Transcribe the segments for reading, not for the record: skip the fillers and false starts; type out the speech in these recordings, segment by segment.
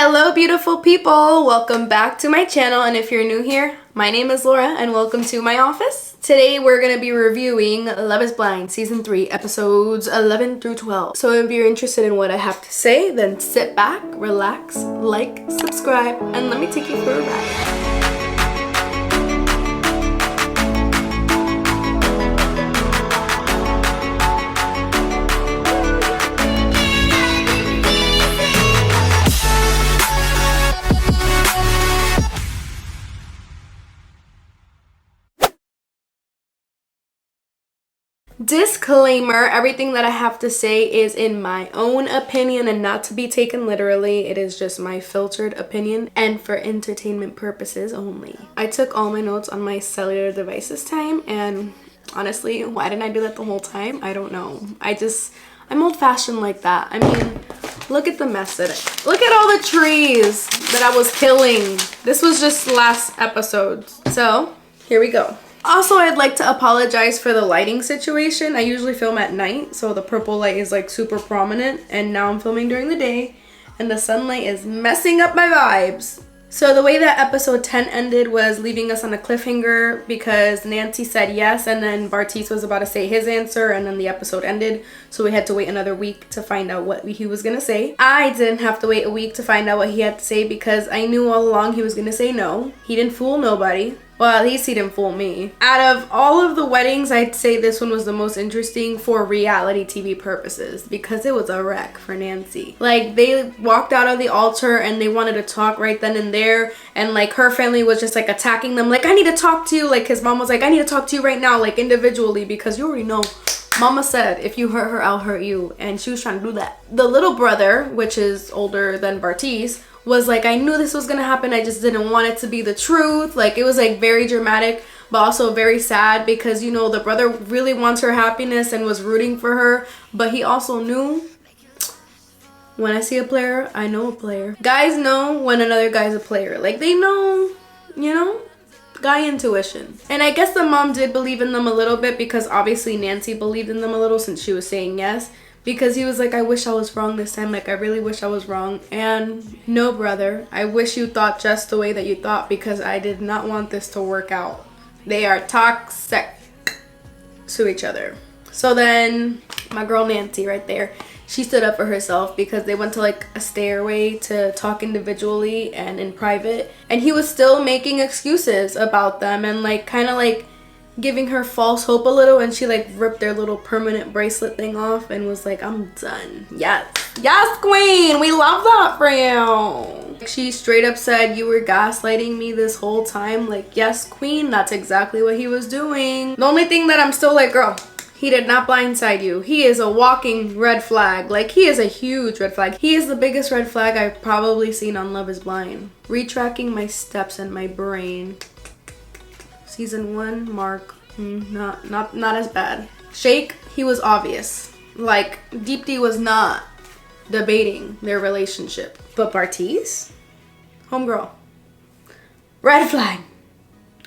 Hello beautiful people, welcome back to my channel, and if you're new here, my name is Laura and welcome to my office. Today we're going to be reviewing Love is Blind Season 3 episodes 11 through 12. So if you're interested in what I have to say, then sit back, relax, like, subscribe, and let me take you for a ride. Disclaimer, everything that I have to say is in my own opinion and not to be taken literally. It is just my filtered opinion and for entertainment purposes only. I took all my notes on my cellular device this time, and honestly, why didn't I do that the whole time? I don't know. I'm old-fashioned like that. I mean, look at the mess that look at all the trees that I was killing. This was just last episode. So, here we go. Also, I'd like to apologize for the lighting situation. I usually film at night, so the purple light is like super prominent, and now I'm filming during the day, and the sunlight is messing up my vibes. So the way that episode 10 ended was leaving us on a cliffhanger because Nancy said yes, and then Bartise was about to say his answer, and then the episode ended, so we had to wait another week to find out what he was gonna say. I didn't have to wait a week to find out what he had to say because I knew all along he was gonna say no. He didn't fool nobody. Well, at least he didn't fool me. Out of all of the weddings, I'd say this one was the most interesting for reality TV purposes because it was a wreck for Nancy. Like, they walked out of the altar and they wanted to talk right then and there, and like her family was just like attacking them like, I need to talk to you. Like his mom was like, I need to talk to you right now, like individually, because you already know Mama said if you hurt her, I'll hurt you, and she was trying to do that. The little brother, which is older than Bartise, was like, I knew this was gonna happen, I just didn't want it to be the truth. Like, it was like very dramatic but also very sad because, you know, the brother really wants her happiness and was rooting for her, but he also knew, when I see a player, I know a player. Guys know when another guy's a player. Like, they know, you know, guy intuition. And I guess the mom did believe in them a little bit because obviously Nancy believed in them a little since she was saying yes. Because he was like, I wish I was wrong this time. Like, I really wish I was wrong. And no, brother, I wish you thought just the way that you thought because I did not want this to work out. They are toxic to each other. So then my girl Nancy right there, she stood up for herself because they went to like a stairway to talk individually and in private. And he was still making excuses about them and like kind of like giving her false hope a little, and she like ripped their little permanent bracelet thing off and was like, I'm done. Yes queen, we love that for you. She straight up said, you were gaslighting me this whole time. Like, yes queen, that's exactly what he was doing. The only thing that I'm still like, girl, he did not blindside you. He is a walking red flag. Like, he is a huge red flag. He is the biggest red flag I've probably seen on Love is Blind. Retracking my steps in my brain. Season 1, Mark, not as bad. Shake, he was obvious. Like, Deep D was not debating their relationship. But Bartise, homegirl, red flag.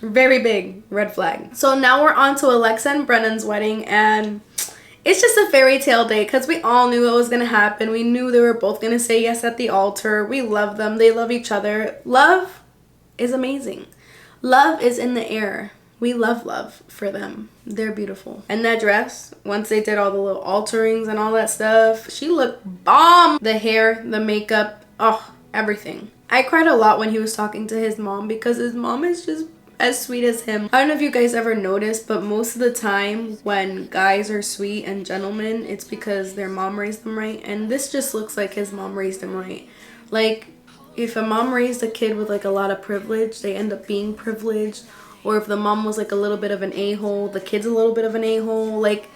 Very big red flag. So now we're on to Alexa and Brennan's wedding, and it's just a fairy tale day because we all knew it was gonna happen. We knew they were both gonna say yes at the altar. We love them. They love each other. Love is amazing. Love is in the air. We love for them. They're beautiful. And that dress, once they did all the little alterings and all that stuff, she looked bomb. The hair, the makeup, oh, everything. I cried a lot when he was talking to his mom because his mom is just as sweet as him. I don't know if you guys ever noticed, but most of the time when guys are sweet and gentlemen, it's because their mom raised them right. And this just looks like his mom raised him right. Like, if a mom raised a kid with like a lot of privilege, they end up being privileged. Or if the mom was like a little bit of an a-hole, the kid's a little bit of an a-hole. Like,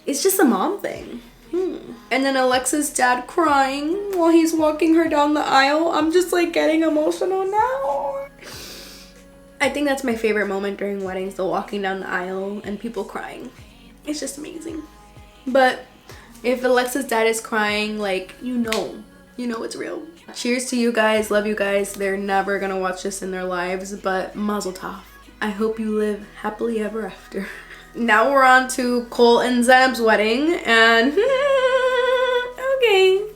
it's just a mom thing. And then Alexa's dad crying while he's walking her down the aisle. I'm just like getting emotional now. I think that's my favorite moment during weddings, the walking down the aisle and people crying. It's just amazing. But if Alexa's dad is crying, like, you know it's real. Cheers to you guys. Love you guys. They're never gonna watch this in their lives, but mazel tov. I hope you live happily ever after. Now we're on to Cole and Zeb's wedding, and okay.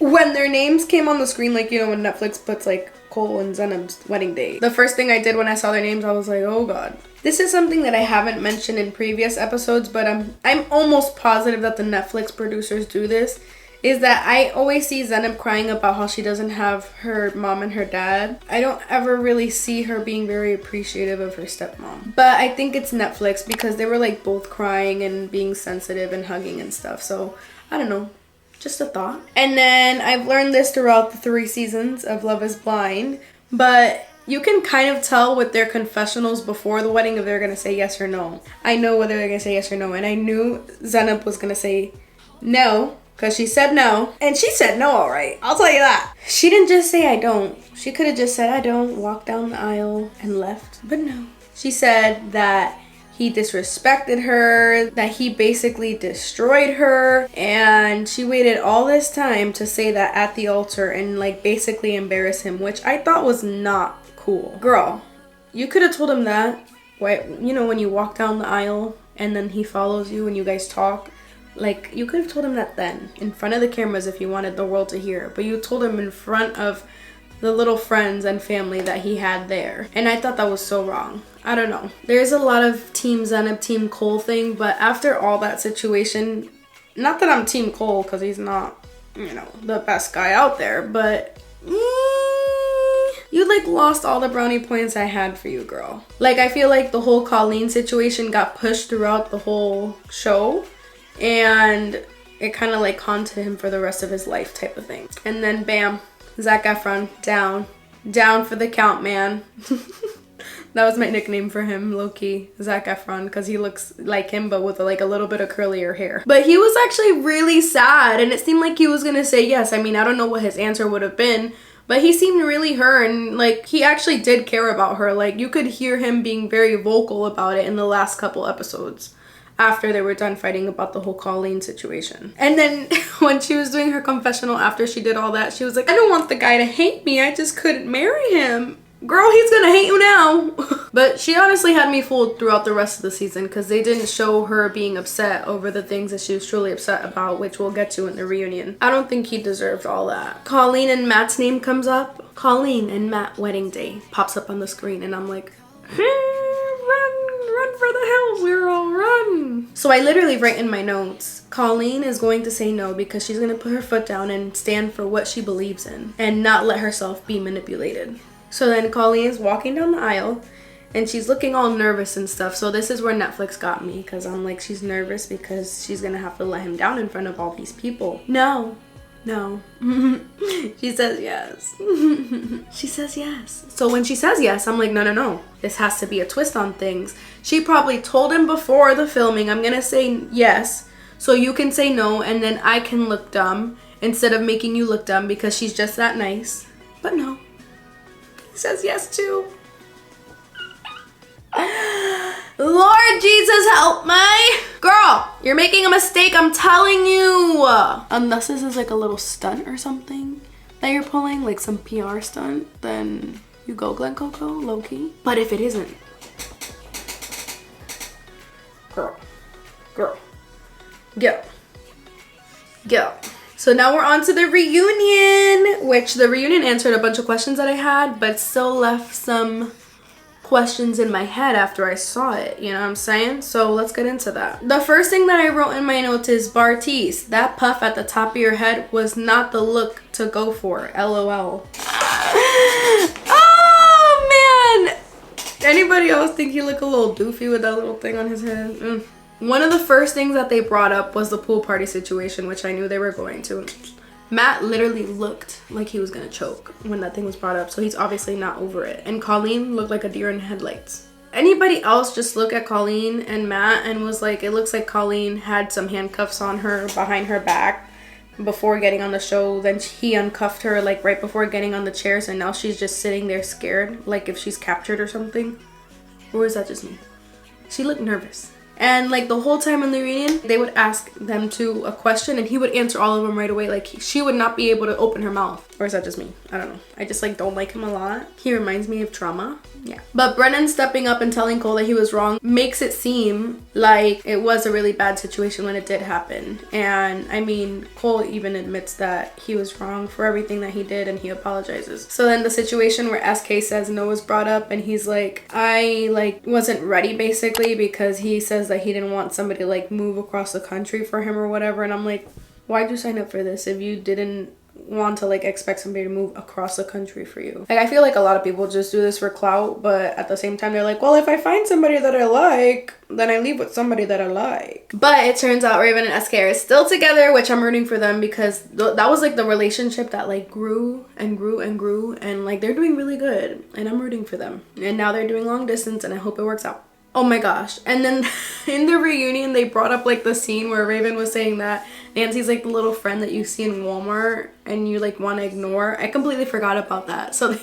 Ooh, When their names came on the screen, like, you know, when Netflix puts like Cole and Zenob's wedding date, the first thing I did when I saw their names, I was like, oh god. This is something that I haven't mentioned in previous episodes, but I'm almost positive that the Netflix producers do this, is that I always see Zenob crying about how she doesn't have her mom and her dad. I don't ever really see her being very appreciative of her stepmom. But I think it's Netflix because they were like both crying and being sensitive and hugging and stuff. So I don't know, just a thought. And then I've learned this throughout the 3 seasons of Love is Blind, but you can kind of tell with their confessionals before the wedding if they're gonna say yes or no. I know whether they're gonna say yes or no, and I knew Zenob was gonna say no, because she said no. And she said no, all right. I'll tell you that. She didn't just say I don't. She could have just said I don't, walked down the aisle, and left. But no. She said that he disrespected her, that he basically destroyed her. And she waited all this time to say that at the altar and like basically embarrass him, which I thought was not cool. Girl, you could have told him that. You know, when you walk down the aisle and then he follows you and you guys talk. Like, you could have told him that then, in front of the cameras if you wanted the world to hear. But you told him in front of the little friends and family that he had there. And I thought that was so wrong. I don't know. There's a lot of Team Zenob, Team Cole thing. But after all that situation, not that I'm Team Cole because he's not, you know, the best guy out there. But you like lost all the brownie points I had for you, girl. Like, I feel like the whole Colleen situation got pushed throughout the whole show. And it kind of like haunted him for the rest of his life type of thing. And then bam, Zac Efron, down for the count, man. That was my nickname for him, low-key, Zac Efron, because he looks like him but with like a little bit of curlier hair. But he was actually really sad, and it seemed like he was gonna say yes. I mean, I don't know what his answer would have been, but he seemed really hurt, and like he actually did care about her. Like, you could hear him being very vocal about it in the last couple episodes, after they were done fighting about the whole Colleen situation. And then when she was doing her confessional after she did all that, she was like, I don't want the guy to hate me, I just couldn't marry him. Girl, he's gonna hate you now. But she honestly had me fooled throughout the rest of the season because they didn't show her being upset over the things that she was truly upset about, which we'll get to in the reunion. I don't think he deserved all that. Colleen and Matt's name comes up. Colleen and Matt wedding day pops up on the screen, and I'm like, run for the hills, girl, run. So I literally write in my notes, Colleen is going to say no because she's going to put her foot down and stand for what she believes in and not let herself be manipulated. So then Colleen is walking down the aisle and she's looking all nervous and stuff. So this is where Netflix got me, because I'm like, she's nervous because she's going to have to let him down in front of all these people. No. She says yes. She says yes. So when she says yes, I'm like, no. This has to be a twist on things. She probably told him before the filming, I'm gonna say yes, so you can say no, and then I can look dumb instead of making you look dumb because she's just that nice. But no. He says yes too. Lord Jesus, help me. Girl, you're making a mistake, I'm telling you. Unless this is like a little stunt or something that you're pulling, like some PR stunt, then you go Glen Coco, low-key. But if it isn't, girl, go. So now we're on to the reunion, which the reunion answered a bunch of questions that I had, but still left some questions in my head after I saw it, you know what I'm saying? So let's get into that. The first thing that I wrote in my notes is, Bartiz, that puff at the top of your head was not the look to go for, LOL. Oh man! Anybody else think he looked a little doofy with that little thing on his head? One of the first things that they brought up was the pool party situation, which I knew they were going to. Matt literally looked like he was gonna choke when that thing was brought up, so he's obviously not over it. And Colleen looked like a deer in headlights. Anybody else just look at Colleen and Matt and was like, it looks like Colleen had some handcuffs on her behind her back before getting on the show. Then he uncuffed her like right before getting on the chairs, and now she's just sitting there scared, like if she's captured or something. Or is that just me? She looked nervous. And like the whole time in the reunion, they would ask them to a question and he would answer all of them right away. Like she would not be able to open her mouth Or is that just me? I don't know. I just like don't like him a lot. He reminds me of Trauma. Yeah. But Brennan stepping up and telling Cole that he was wrong makes it seem like it was a really bad situation when it did happen. And I mean, Cole even admits that he was wrong for everything that he did and he apologizes. So then the situation where SK says no was brought up and he's like, I like wasn't ready basically, because he says that he didn't want somebody to like move across the country for him or whatever. And I'm like, why'd you sign up for this if you didn't want to like expect somebody to move across the country for you? Like, I feel like a lot of people just do this for clout, but at the same time they're like, well, if I find somebody that I like, then I leave with somebody that I like. But it turns out Raven and SK are still together, which I'm rooting for them, because that was like the relationship that like grew and grew and grew, and like they're doing really good, and I'm rooting for them. And now they're doing long distance, and I hope it works out. Oh my gosh. And then in the reunion, they brought up like the scene where Raven was saying that Nancy's like the little friend that you see in Walmart and you like want to ignore. I completely forgot about that. So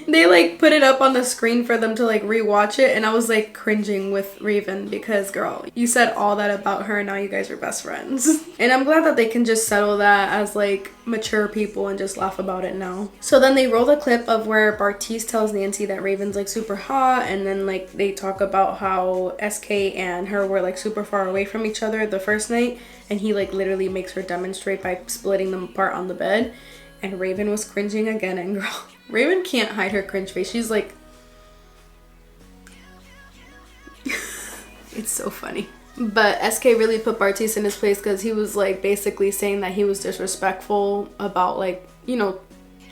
they like put it up on the screen for them to like rewatch it, and I was like cringing with Raven because, girl, you said all that about her and now you guys are best friends. And I'm glad that they can just settle that as like mature people and just laugh about it now. So then they roll the clip of where Bartise tells Nancy that Raven's like super hot, and then like they talk about how SK and her were like super far away from each other the first night, and he like literally makes her demonstrate by splitting them apart on the bed. And Raven was cringing again, and girl, Raven can't hide her cringe face. She's like it's so funny. But SK really put Bartise in his place, because he was like basically saying that he was disrespectful about like, you know,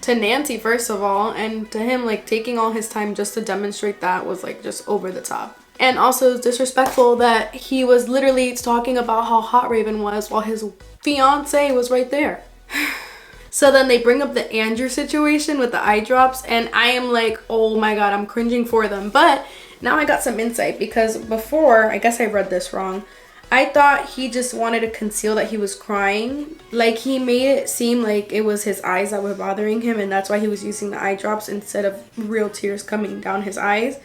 to Nancy first of all, and to him like taking all his time just to demonstrate that was like just over the top. And also it's disrespectful that he was literally talking about how hot Raven was while his fiance was right there. So then they bring up the Andrew situation with the eye drops, and I am like, oh my god, I'm cringing for them. But now I got some insight, because before, I guess I read this wrong, I thought he just wanted to conceal that he was crying. Like, he made it seem like it was his eyes that were bothering him, and that's why he was using the eye drops instead of real tears coming down his eyes.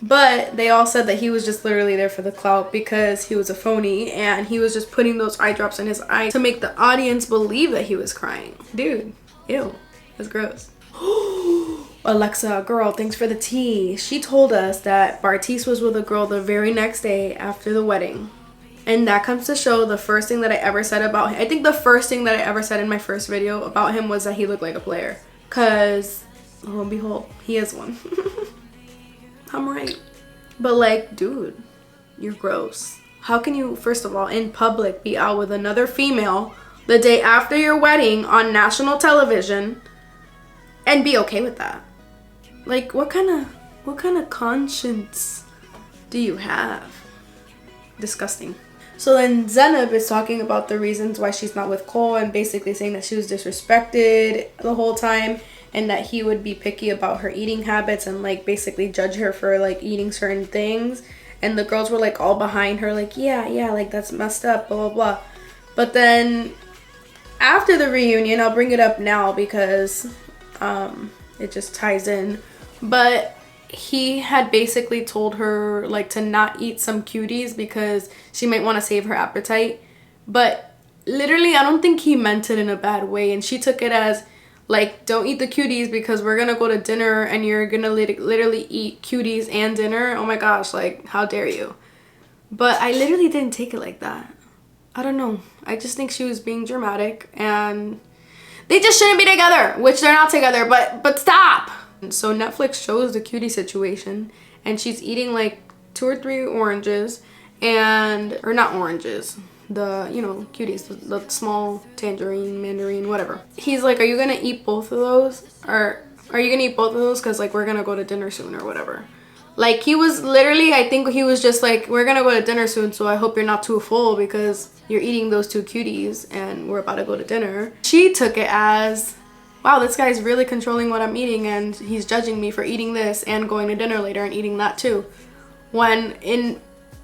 But they all said that he was just literally there for the clout, because he was a phony and he was just putting those eye drops in his eyes to make the audience believe that he was crying. Dude, ew, that's gross. Alexa, girl, thanks for the tea. She told us that Bartise was with a girl the very next day after the wedding. And that comes to show the first thing that I ever said about him. I think the first thing that I ever said in my first video about him was that he looked like a player. Because, lo and behold, he is one. I'm right. But like, dude, you're gross. How can you, first of all, in public be out with another female the day after your wedding on national television and be okay with that? Like, what kind of conscience do you have? Disgusting. So then Zenab is talking about the reasons why she's not with Cole, and basically saying that she was disrespected the whole time, and that he would be picky about her eating habits and like basically judge her for like eating certain things. And the girls were like all behind her, like, yeah, like that's messed up, blah, blah, blah. But then after the reunion, I'll bring it up now because it just ties in. But he had basically told her like to not eat some cuties because she might want to save her appetite. But literally, I don't think he meant it in a bad way. And she took it as like, don't eat the cuties because we're gonna go to dinner and you're gonna literally eat cuties and dinner. Oh my gosh, like, how dare you? But I literally didn't take it like that. I don't know. I just think she was being dramatic, and they just shouldn't be together, which they're not together, but stop. So Netflix shows the cutie situation, and she's eating like 2 or 3 oranges, or not oranges, the, you know, cuties, the small tangerine, mandarin, whatever. He's like, are you gonna eat both of those? Or are you gonna eat both of those? Because like, we're gonna go to dinner soon or whatever. Like, he was literally, I think he was just like, we're gonna go to dinner soon, so I hope you're not too full because you're eating those 2 cuties and we're about to go to dinner. She took it as, wow, this guy's really controlling what I'm eating, and he's judging me for eating this and going to dinner later and eating that too. When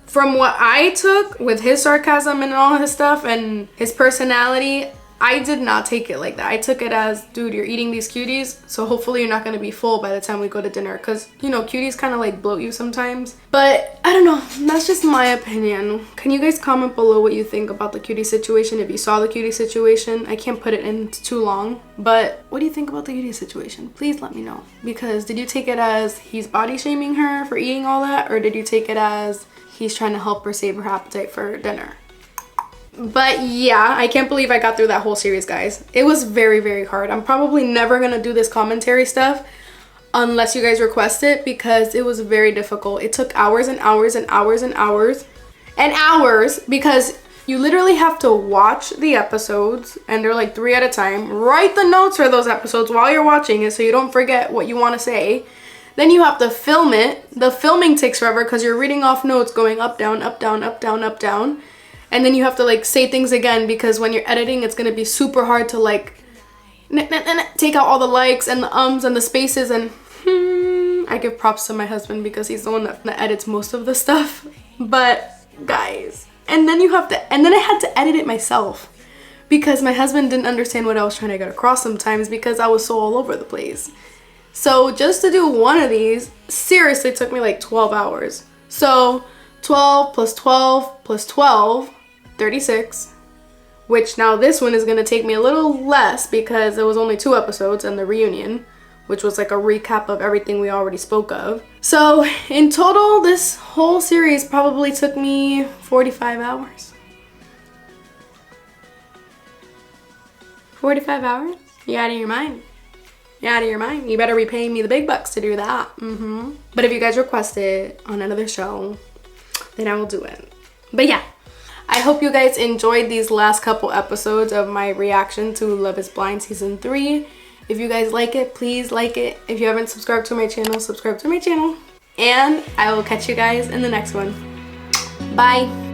from what I took with his sarcasm and all his stuff and his personality, I did not take it like that. I took it as, dude, you're eating these cuties, so hopefully you're not gonna be full by the time we go to dinner, because, you know, cuties kind of like bloat you sometimes. But I don't know, that's just my opinion. Can you guys comment below what you think about the cutie situation? If you saw the cutie situation, I can't put it in too long, but what do you think about the cutie situation? Please let me know. Because did you take it as he's body shaming her for eating all that, or did you take it as he's trying to help her save her appetite for dinner? But yeah, I can't believe I got through that whole series, guys. It was very, very hard. I'm probably never gonna do this commentary stuff unless you guys request it, because it was very difficult. It took hours and hours and hours and hours and hours, because you literally have to watch the episodes, and they're like 3 at a time. Write the notes for those episodes while you're watching it so you don't forget what you want to say. Then you have to film it. The filming takes forever because you're reading off notes going up, down, up, down, up, down, up, down. And then you have to like say things again, because when you're editing, it's gonna be super hard to like take out all the likes and the ums and the spaces. And I give props to my husband because he's the one that edits most of the stuff. But guys, and then I had to edit it myself because my husband didn't understand what I was trying to get across sometimes, because I was so all over the place. So just to do one of these seriously took me like 12 hours. So 12 plus 12 plus 12, 36, which now this one is going to take me a little less because there was only 2 episodes and the reunion, which was like a recap of everything we already spoke of. So in total, this whole series probably took me 45 hours. 45 hours? You out of your mind. You're out of your mind. You better be paying me the big bucks to do that. But if you guys request it on another show, then I will do it. But yeah, I hope you guys enjoyed these last couple episodes of my reaction to Love is Blind Season 3. If you guys like it, please like it. If you haven't subscribed to my channel, subscribe to my channel. And I will catch you guys in the next one. Bye.